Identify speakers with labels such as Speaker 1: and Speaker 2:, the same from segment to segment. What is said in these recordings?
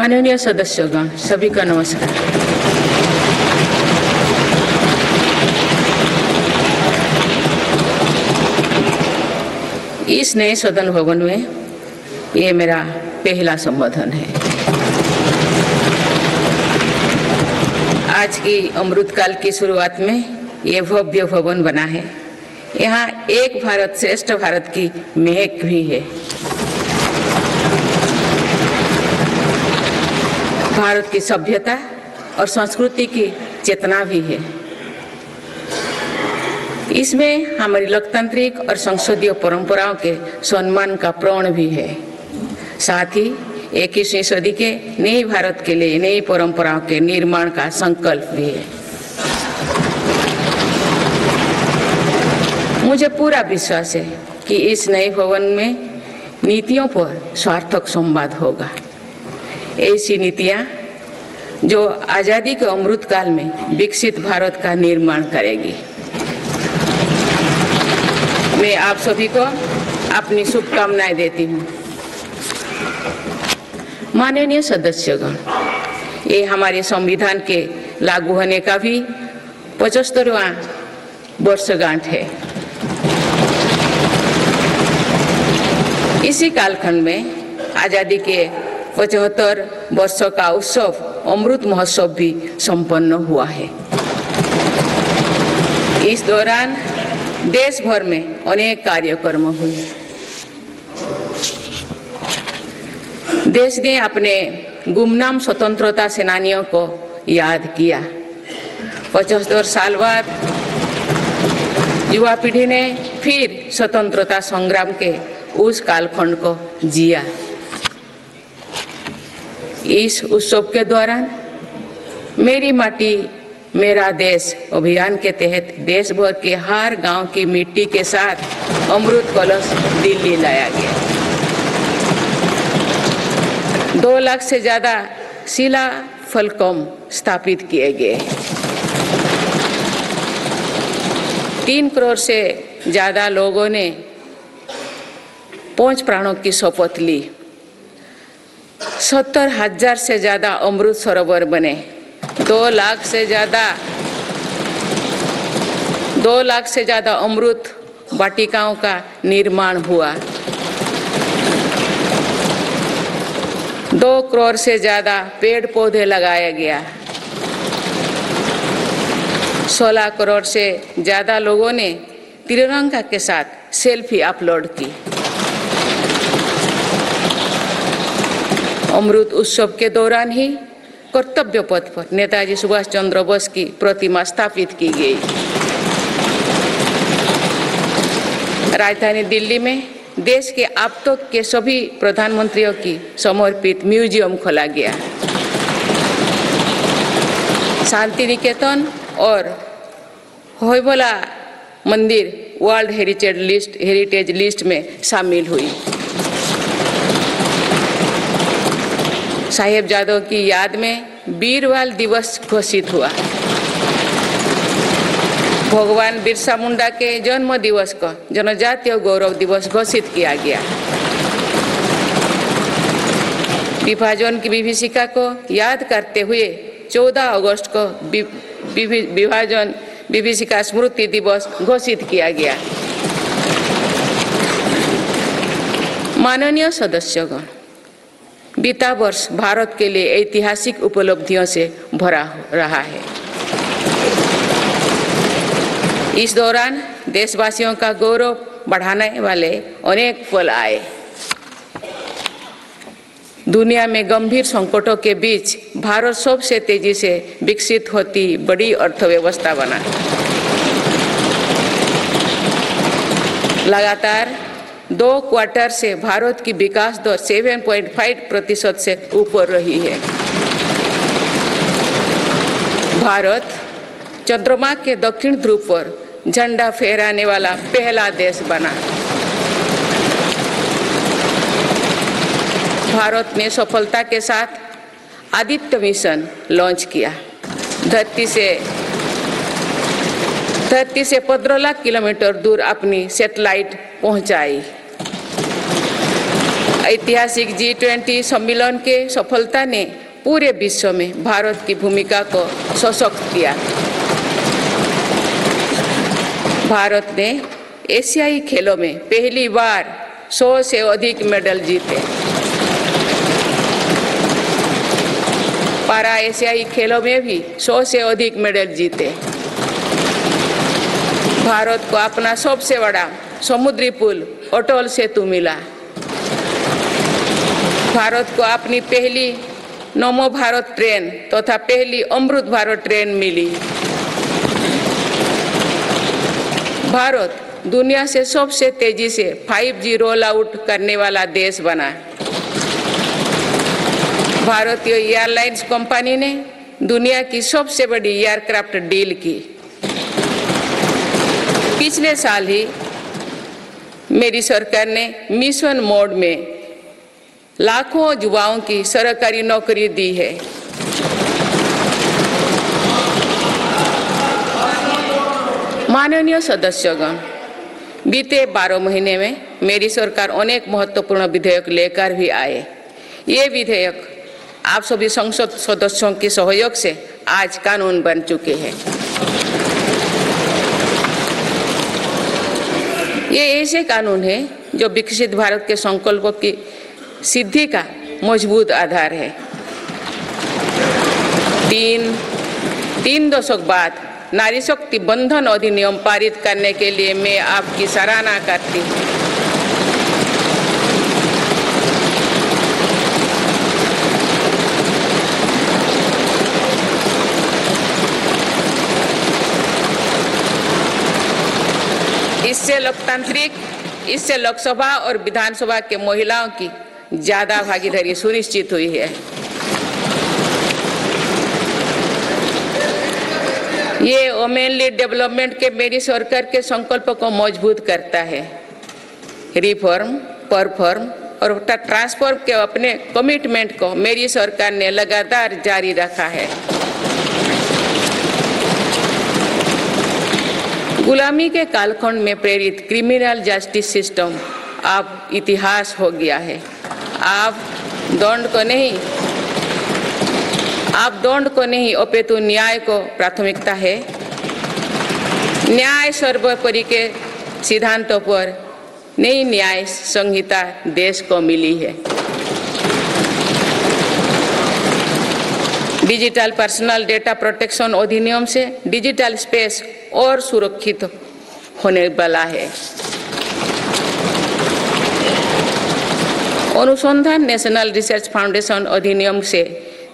Speaker 1: माननीय सदस्यगण, सभी का नमस्कार। इस नए सदन भवन में ये मेरा पहला संबोधन है। आज की अमृतकाल की शुरुआत में ये भव्य भवन बना है। यहाँ एक भारत श्रेष्ठ भारत की महक भी है। भारत की सभ्यता और संस्कृति की चेतना भी है। इसमें हमारी लोकतांत्रिक और संसदीय परंपराओं के सम्मान का प्रण भी है। साथ ही 21वीं सदी के नए भारत के लिए नई परंपराओं के निर्माण का संकल्प भी है। मुझे पूरा विश्वास है कि इस नए भवन में नीतियों पर सार्थक संवाद होगा। ऐसी नीतियां जो आजादी के अमृत काल में विकसित भारत का निर्माण करेगी। मैं आप सभी को अपनी शुभकामनाएं देती हूं। माननीय सदस्यगण, ये हमारे संविधान के लागू होने का भी 75वां वर्षगांठ है। इसी कालखंड में आजादी के 75 वर्षों का उत्सव अमृत महोत्सव भी संपन्न हुआ है। इस दौरान देश भर में अनेक कार्यक्रम हुए। देश ने अपने गुमनाम स्वतंत्रता सेनानियों को याद किया। 75 साल बाद युवा पीढ़ी ने फिर स्वतंत्रता संग्राम के उस कालखंड को जिया। इस उत्सव के दौरान मेरी माटी मेरा देश अभियान के तहत देश भर के हर गांव की मिट्टी के साथ अमृत कलश दिल्ली लाया गया। 2 लाख से ज्यादा शिला फलकम स्थापित किए गए। 3 करोड़ से ज्यादा लोगों ने 5 प्राणों की शपथ ली। 70,000 से ज्यादा अमृत सरोवर बने। 2 लाख से ज्यादा अमृत वाटिकाओं का निर्माण हुआ। 2 करोड़ से ज्यादा पेड़ पौधे लगाया गया। 16 करोड़ से ज्यादा लोगों ने तिरंगा के साथ सेल्फी अपलोड की। अमृत उत्सव के दौरान ही कर्तव्य पथ पर नेताजी सुभाष चंद्र बोस की प्रतिमा स्थापित की गई। राजधानी दिल्ली में देश के अब तक के सभी प्रधानमंत्रियों की समर्पित म्यूजियम खोला गया। शांति निकेतन और होयबला मंदिर वर्ल्ड हेरिटेज लिस्ट में शामिल हुई। साहिबजादों की याद में वीरवाल दिवस घोषित हुआ। भगवान बिरसा मुंडा के जन्म दिवस को जनजातीय गौरव दिवस घोषित किया गया। विभाजन की विभीषिका को याद करते हुए 14 अगस्त को विभाजन विभीषिका स्मृति दिवस घोषित किया गया। माननीय सदस्यगण, बीता वर्ष भारत के लिए ऐतिहासिक उपलब्धियों से भरा रहा है। इस दौरान देशवासियों का गौरव बढ़ाने वाले अनेक पल आए। दुनिया में गंभीर संकटों के बीच भारत सबसे तेजी से विकसित होती बड़ी अर्थव्यवस्था बना। लगातार 2 क्वार्टर से भारत की विकास दर 7.5% से ऊपर रही है। भारत चंद्रमा के दक्षिण ध्रुव पर झंडा फहराने वाला पहला देश बना। भारत ने सफलता के साथ आदित्य मिशन लॉन्च किया। धरती से 15 लाख किलोमीटर दूर अपनी सैटेलाइट पहुंचाई। ऐतिहासिक G20 सम्मेलन के सफलता ने पूरे विश्व में भारत की भूमिका को सशक्त किया। भारत ने एशियाई खेलों में पहली बार 100 से अधिक मेडल जीते। पारा एशियाई खेलों में भी 100 से अधिक मेडल जीते। भारत को अपना सबसे बड़ा समुद्री पुल अटल सेतु मिला। भारत को अपनी पहली नमो भारत ट्रेन तथा पहली अमृत भारत ट्रेन मिली। भारत दुनिया से सबसे तेजी से 5G रोल आउट करने वाला देश बना। भारतीय एयरलाइंस कंपनी ने दुनिया की सबसे बड़ी एयरक्राफ्ट डील की। पिछले साल ही मेरी सरकार ने मिशन मोड में लाखों युवाओं की सरकारी नौकरी दी है। माननीय सदस्यगण, बीते 12 महीने में मेरी सरकार अनेक महत्वपूर्ण विधेयक लेकर भी आए। ये विधेयक आप सभी संसद सदस्यों के सहयोग से आज कानून बन चुके हैं। ये ऐसे कानून हैं जो विकसित भारत के संकल्पों की सिद्धि का मजबूत आधार है। तीन दशक बाद नारी शक्ति बंधन अधिनियम पारित करने के लिए मैं आपकी सराहना करती हूँ। इससे लोकसभा और विधानसभा के महिलाओं की ज्यादा भागीदारी सुनिश्चित हुई है। ये वुमेन लीड डेवलपमेंट के मेरी सरकार के संकल्प को मजबूत करता है। रिफॉर्म, परफॉर्म और ट्रांसफॉर्म के अपने कमिटमेंट को मेरी सरकार ने लगातार जारी रखा है। गुलामी के कालखंड में प्रेरित क्रिमिनल जस्टिस सिस्टम अब इतिहास हो गया है। आप दंड को नहीं अपितु न्याय को प्राथमिकता है। न्याय सर्वोपरि के सिद्धांतों पर नई न्याय संहिता देश को मिली है। डिजिटल पर्सनल डेटा प्रोटेक्शन अधिनियम से डिजिटल स्पेस और सुरक्षित होने वाला है। अनुसंधान नेशनल रिसर्च फाउंडेशन अधिनियम से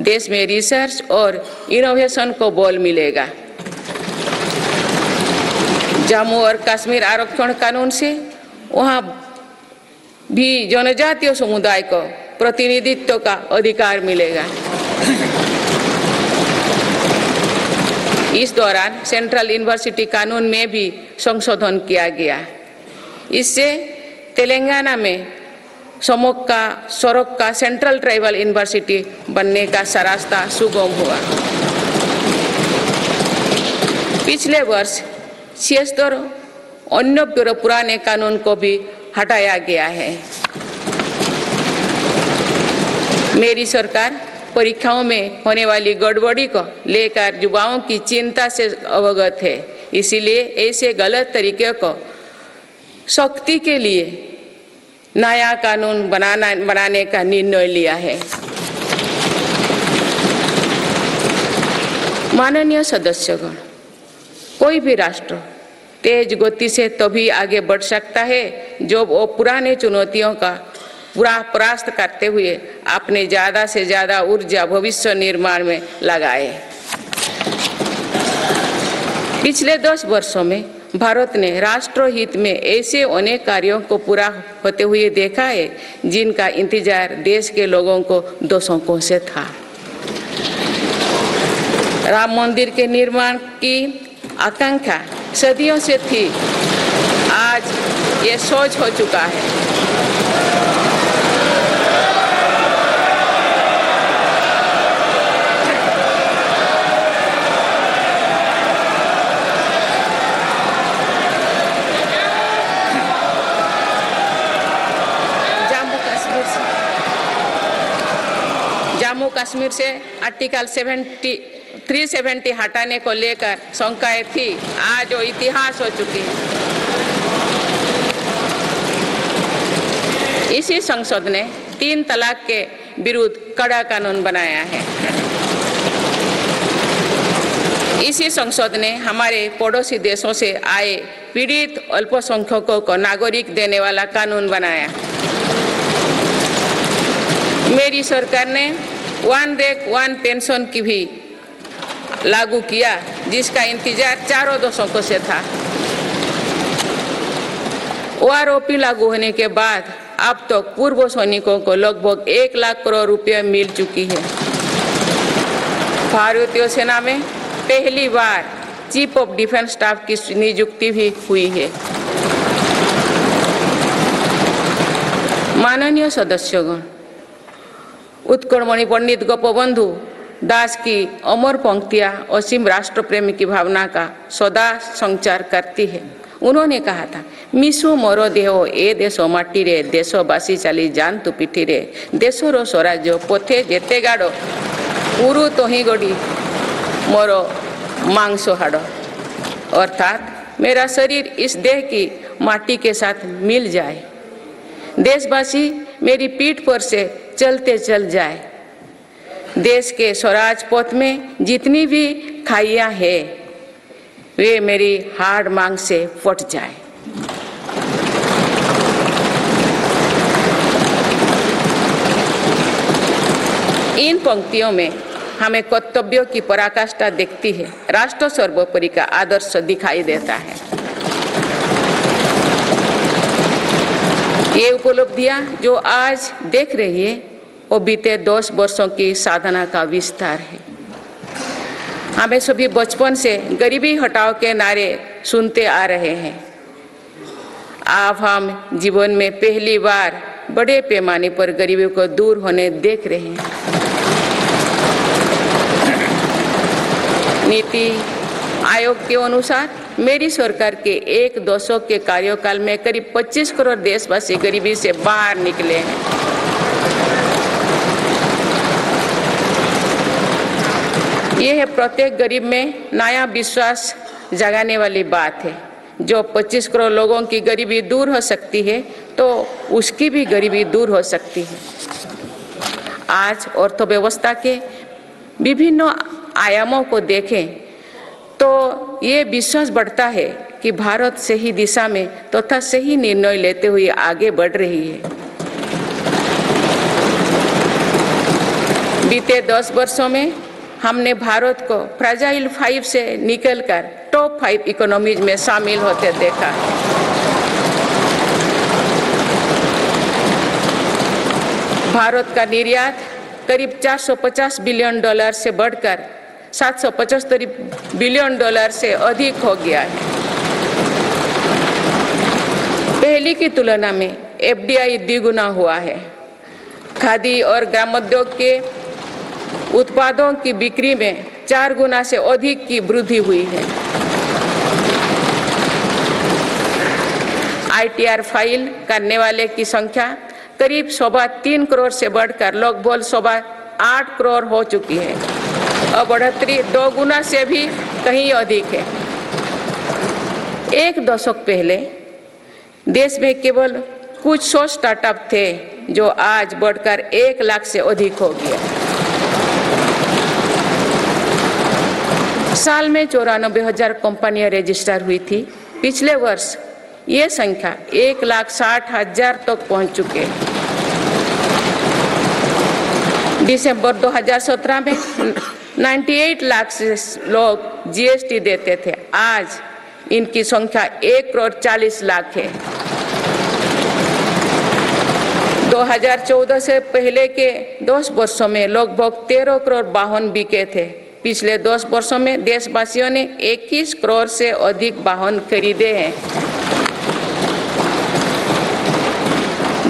Speaker 1: देश में रिसर्च और इनोवेशन को बल मिलेगा। जम्मू और कश्मीर आरक्षण कानून से वहां भी जनजातीय समुदाय को प्रतिनिधित्व का अधिकार मिलेगा। इस दौरान सेंट्रल यूनिवर्सिटी कानून में भी संशोधन किया गया। इससे तेलंगाना में सरोक का सेंट्रल ट्राइबल यूनिवर्सिटी बनने का रास्ता सुगम हुआ। पिछले वर्ष 76 अन्य पुराने कानून को भी हटाया गया है। मेरी सरकार परीक्षाओं में होने वाली गड़बड़ी को लेकर युवाओं की चिंता से अवगत है। इसीलिए ऐसे गलत तरीके को सख्ती के लिए नया कानून बनाने का निर्णय लिया है। माननीय सदस्यगण, कोई भी राष्ट्र तेज गति से तभी आगे बढ़ सकता है जब वो पुराने चुनौतियों का परास्त करते हुए अपने ज्यादा से ज्यादा ऊर्जा भविष्य निर्माण में लगाए। पिछले 10 वर्षों में भारत ने राष्ट्रहित में ऐसे अनेक कार्यों को पूरा होते हुए देखा है जिनका इंतजार देश के लोगों को दशकों से था। राम मंदिर के निर्माण की आकांक्षा सदियों से थी, आज ये सोच हो चुका है। जम्मू कश्मीर से कश्मीर से आर्टिकल 370 हटाने को लेकर शंकाएं थी, आज वो इतिहास हो चुकी है। इसी संसद ने 3 तलाक के विरुद्ध कड़ा कानून बनाया है। इसी संसद ने हमारे पड़ोसी देशों से आए पीड़ित अल्पसंख्यकों को नागरिक देने वाला कानून बनाया। मेरी सरकार ने 1 रैंक 1 पेंशन की भी लागू किया, जिसका इंतजार 4 दशकों से था। OROP लागू होने के बाद अब तो पूर्व सैनिकों को लगभग 1 लाख करोड़ रुपए मिल चुकी है। भारतीय सेना में पहली बार चीफ ऑफ डिफेंस स्टाफ की नियुक्ति भी हुई है। माननीय सदस्यगण, उत्कलमणि पंडित गोपबंधु दास की अमर पंक्तियां असीम राष्ट्र प्रेम की भावना का सदा संचार करती है। उन्होंने कहा था, मिशु मोर देह ए देश माटी रे, देशवासी चली जान तू पिठी रे, देशर स्वराज्य पथे जेते गाड़, उरु तोही गड़ी मोर मांस हाड़। अर्थात मेरा शरीर इस देह की माटी के साथ मिल जाए, देशवासी मेरी पीठ पर से चलते चल जाए, देश के स्वराज पथ में जितनी भी खाइयां हैं वे मेरी हाड़ मांग से फट जाए। इन पंक्तियों में हमें कर्तव्यों की पराकाष्ठा दिखती है। राष्ट्र सर्वोपरि का आदर्श दिखाई देता है। ये उपलब्धियां जो आज देख रही है वो बीते 10 वर्षों की साधना का विस्तार है। हमें सभी बचपन से गरीबी हटाओ के नारे सुनते आ रहे हैं। अब हम जीवन में पहली बार बड़े पैमाने पर गरीबी को दूर होने देख रहे हैं। नीति आयोग के अनुसार मेरी सरकार के 1 दशक के कार्यकाल में करीब 25 करोड़ देशवासी गरीबी से बाहर निकले हैं। ये है प्रत्येक गरीब में नया विश्वास जगाने वाली बात है। जो 25 करोड़ लोगों की गरीबी दूर हो सकती है तो उसकी भी गरीबी दूर हो सकती है। आज अर्थव्यवस्था के विभिन्न आयामों को देखें तो ये विश्वास बढ़ता है कि भारत सही दिशा में तथा सही निर्णय लेते हुए आगे बढ़ रही है। बीते 10 वर्षों में हमने भारत को फ्रेजाइल 5 से निकलकर टॉप 5 इकोनॉमीज में शामिल होते देखा। भारत का निर्यात करीब $450 बिलियन से बढ़कर $775 बिलियन से अधिक हो गया है। पहले की तुलना में FDI द्विगुना हुआ है। खादी और ग्रामोद्योग के उत्पादों की बिक्री में 4 गुना से अधिक की वृद्धि हुई है। ITR फाइल करने वाले की संख्या करीब 3.25 करोड़ से बढ़कर लगभग 8.25 करोड़ हो चुकी है और बढ़ोतरी 2 गुना से भी कहीं अधिक है। 1 दशक पहले देश में केवल कुछ 100 स्टार्टअप थे जो आज बढ़कर 1 लाख से अधिक हो गया। साल में 94,000 कंपनियां रजिस्टर हुई थी। पिछले वर्ष ये संख्या 1,60,000 तक पहुंच चुके। दिसंबर 2017 में 98 लाख से लोग GST देते थे। आज इनकी संख्या 1,40,00,000 है। 2014 से पहले के 10 वर्षों में लगभग 13 करोड़ वाहन बिके थे। पिछले 10 वर्षों में देशवासियों ने 21 करोड़ से अधिक वाहन खरीदे हैं।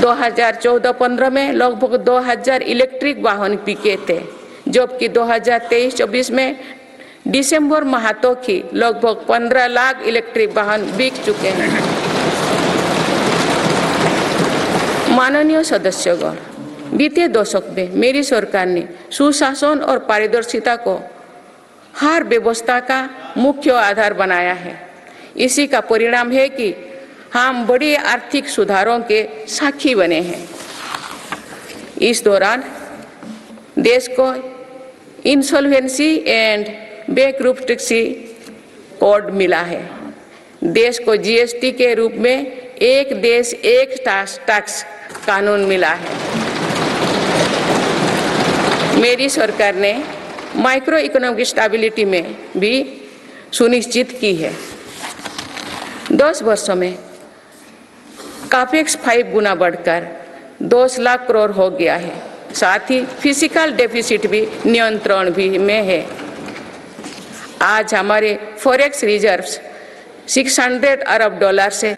Speaker 1: 2014-15 में लगभग 2000 इलेक्ट्रिक वाहन बिके थे, जबकि 2023-24 में दिसंबर माह तक ही लगभग 15 लाख इलेक्ट्रिक वाहन बिक चुके हैं। माननीय सदस्यगण, बीते दशक में मेरी सरकार ने सुशासन और पारदर्शिता को हर व्यवस्था का मुख्य आधार बनाया है। इसी का परिणाम है कि हम बड़े आर्थिक सुधारों के साक्षी बने हैं। इस दौरान देश को इंसॉल्वेंसी एंड बैंकरप्टेंसी कोड मिला है। देश को जीएसटी के रूप में एक देश एक टैक्स कानून मिला है। मेरी सरकार ने माइक्रो इकोनॉमिक स्टेबिलिटी में भी सुनिश्चित की है। 10 वर्षों में कैपेक्स 5 गुना बढ़कर 10 लाख करोड़ हो गया है। साथ ही फिजिकल डेफिसिट भी नियंत्रण भी में है। आज हमारे फॉरेक्स रिजर्व्स $600 अरब से